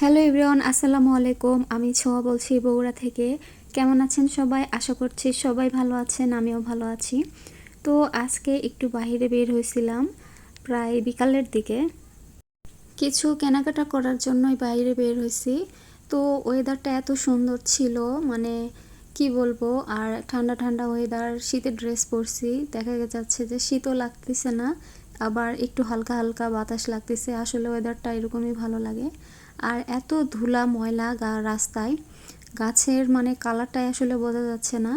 Hello everyone, আসসালামু আলাইকুম। আমি ছোঁয়া বলছি বগুড়া থেকে। কেমন আছেন সবাই? আশা করছি সবাই ভালো আছেন, আমিও ভালো আছি। তো আজকে একটু বাইরে বের হয়েছিলাম প্রায় বিকালের দিকে, কিছু কেনাকাটা করার জন্যই বাইরে বের হয়েছি। তো ওয়েদারটা এত সুন্দর ছিল, মানে কি বলবো। আর ঠান্ডা ঠান্ডা ওয়েদার, শীতের ড্রেস পরছি, দেখা যাচ্ছে যে শীতও লাগতেছে না, আবার একটু হালকা হালকা বাতাস লাগতেছে। আসলে ওয়েদারটা এরকমই ভালো লাগে। আর এত ধুলা ময়লা রাস্তায়, গাছের মানে কালারটাই আসলে বোঝা যাচ্ছে না।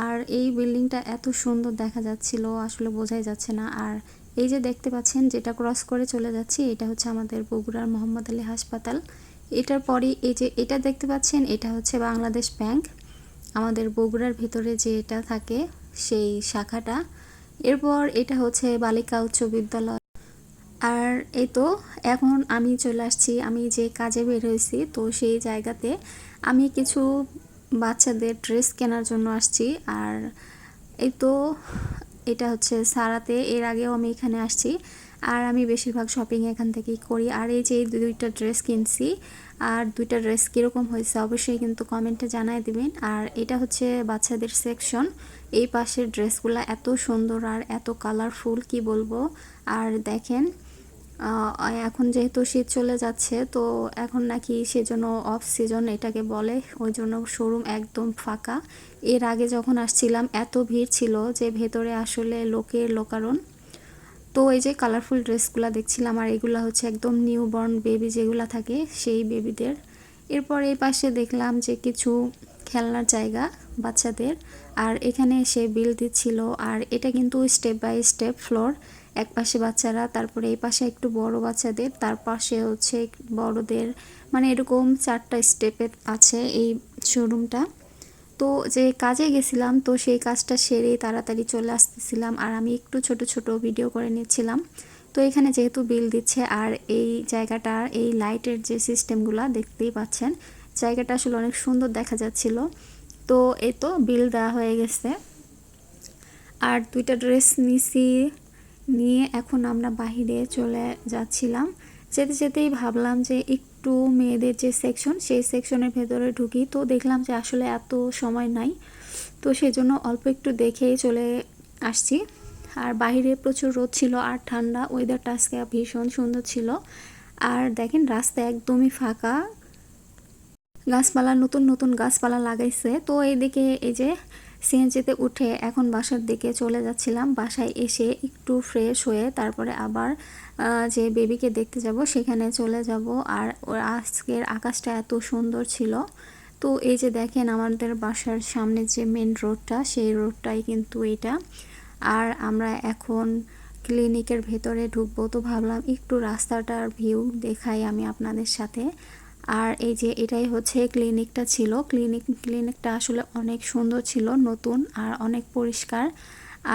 আর এই বিল্ডিংটা এত সুন্দর দেখা যাচ্ছিল, আসলে বোঝাই যাচ্ছে না। আর এই যে দেখতে পাচ্ছেন, যেটা ক্রস করে চলে যাচ্ছি, এটা হচ্ছে আমাদের বগুড়ার মোহাম্মদ আলী হাসপাতাল। এটার পরেই এই যে এটা দেখতে পাচ্ছেন, এটা হচ্ছে বাংলাদেশ ব্যাংক, আমাদের বগুড়ার ভিতরে যে এটা থাকে সেই শাখাটা। এরপর এটা হচ্ছে বালিকা উচ্চ বিদ্যালয়। আর এই তো এখন আমি চলে আসছি, আমি যে কাজে বের হয়েছি, তো সেই জায়গাতে আমি কিছু বাচ্চাদের ড্রেস কেনার জন্য আসছি। আর এই তো এটা হচ্ছে সারাতে, এর আগেও আমি এখানে আসছি। আর আমি বেশিরভাগ শপিং এখান থেকেই করি। আর এই যে দুইটা ড্রেস কিনছি, আর দুইটা ড্রেস কীরকম হয়েছে অবশ্যই কিন্তু কমেন্টে জানাই দিবেন। আর এটা হচ্ছে বাচ্চাদের সেকশন। এই পাশের ড্রেসগুলো এত সুন্দর আর এত কালারফুল, কি বলবো। আর দেখেন, এখন যেহেতু শীত চলে যাচ্ছে, তো এখন নাকি সেজন্য অফ সিজন এটাকে বলে, ওই জন্য শোরুম একদম ফাঁকা। এর আগে যখন আসছিলাম এত ভিড় ছিল যে ভেতরে আসলে লোকের লোকারণ। তো এই যে কালারফুল ড্রেসগুলো দেখছিলাম, আর এগুলো হচ্ছে একদম নিউ বর্ন বেবি যেগুলো থাকে সেই বেবিদের। এরপর এই পাশে দেখলাম যে কিছু খেলনার জায়গা বাচ্চাদের, আর এখানে সে বিল দিচ্ছিল। আর এটা কিন্তু স্টেপ বাই স্টেপ ফ্লোর, এক পাশে বাচ্চারা, তারপরে এই পাশে একটু বড় বাচ্চাদের, তার পাশে হচ্ছে বড়দের, মানে এরকম 4টা স্টেপে আছে এই শোরুমটা। তো যে কাজে গেছিলাম, তো সেই কাজটা সেরে তাড়াতাড়ি চলে আসতেছিলাম, আর আমি একটু ছোট ছোট ভিডিও করে নিচ্ছিলাম। তো এখানে যেহেতু বিল দিচ্ছে, আর এই জায়গাটার এই লাইটের যে সিস্টেমগুলো দেখতেই পাচ্ছেন, জায়গাটা আসলে অনেক সুন্দর দেখা যাচ্ছিল। তো এই তো বিল দেওয়া হয়ে গেছে, আর দুইটা ড্রেস নিছি, নিয়ে এখন আমরা বাহিরে চলে যাচ্ছিলাম। যেতে যেতেই ভাবলাম যে একটু মেয়েদের যে সেকশন, সেই সেকশনের ভেতরে ঢুকি। তো দেখলাম যে আসলে এত সময় নাই, তো সেই জন্য অল্প একটু দেখেই চলে আসছি। আর বাইরে প্রচুর রোদ ছিল আর ঠান্ডা, ওয়েদারটা আজকে ভীষণ সুন্দর ছিল। আর দেখেন রাস্তা একদমই ফাঁকা, গাছপালা, নতুন নতুন গাছপালা লাগাইছে। তো এইদিকে এই যে সিএনজিতে উঠে এখন বাসার দিকে চলে যাচ্ছিলাম। বাসায় এসে একটু ফ্রেশ হয়ে তারপরে আবার যে বেবিকে দেখতে যাব সেখানে চলে যাব। আর আজকের আকাশটা এত সুন্দর ছিল। তো এই যে দেখেন আমাদের বাসার সামনে যে মেন রোডটা, সেই রোডটাই কিন্তু এটা। আর আমরা এখন ক্লিনিকের ভেতরে ঢুকবো, তো ভাবলাম একটু রাস্তাটার ভিউ দেখাই আমি আপনাদের সাথে। আর এই যে এটাই হচ্ছে ক্লিনিকটা ছিল, ক্লিনিকটা আসলে অনেক সুন্দর ছিল, নতুন আর অনেক পরিষ্কার।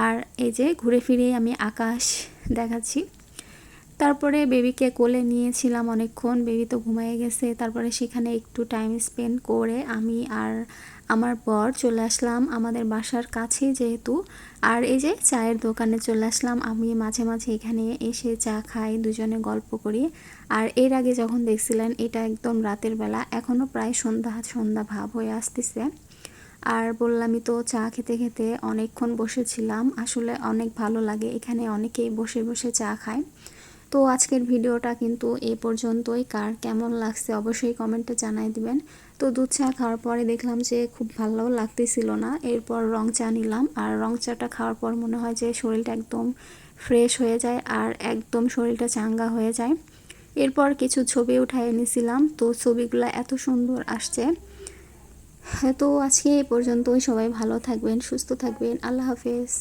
আর এই যে ঘুরে ফিরে আমি আকাশ দেখাচ্ছি। তারপরে বেবিকে কোলে নিয়েছিলাম অনেকক্ষণ, বেবি তো ঘুমিয়ে গেছে। তারপরে সেখানে একটু টাইম স্পেন্ড করে আমি আর আমার বর চলে আসলাম আমাদের বাসার কাছেই যেহেতু। আর এই যে চায়ের দোকানে চলে আসলাম, আমি মাঝে মাঝে এখানে এসে চা খাই, দুজনে গল্প করি। আর এর আগে যখন দেখছিলেন, এটা একদম রাতের বেলা, এখনও প্রায় সন্ধ্যা সন্ধ্যা ভাব হয়ে আসতেছে। আর বললামই তো, চা খেতে খেতে অনেকক্ষণ বসেছিলাম। আসলে অনেক ভালো লাগে, এখানে অনেকেই বসে বসে চা খায়। তো আজকের ভিডিওটা কিন্তু এই পর্যন্তই। কার কেমন লাগছে অবশ্যই কমেন্টে জানাই দিবেন। তো দুধ চা খাওয়ার পরে দেখলাম যে খুব ভালো লাগতেছিল না, এরপর রং চা নিলাম। আর রং চাটা খাওয়ার পর মনে হয় যে শরীরটা একদম ফ্রেশ হয়ে যায় আর একদম শরীরটা চাঙ্গা হয়ে যায়। এরপর কিছু ছবি উঠায় নিয়েছিলাম, তো ছবিগুলো এত সুন্দর আসছে। তো আজকে এই পর্যন্তই, সবাই ভালো থাকবেন, সুস্থ থাকবেন, আল্লাহ হাফেজ।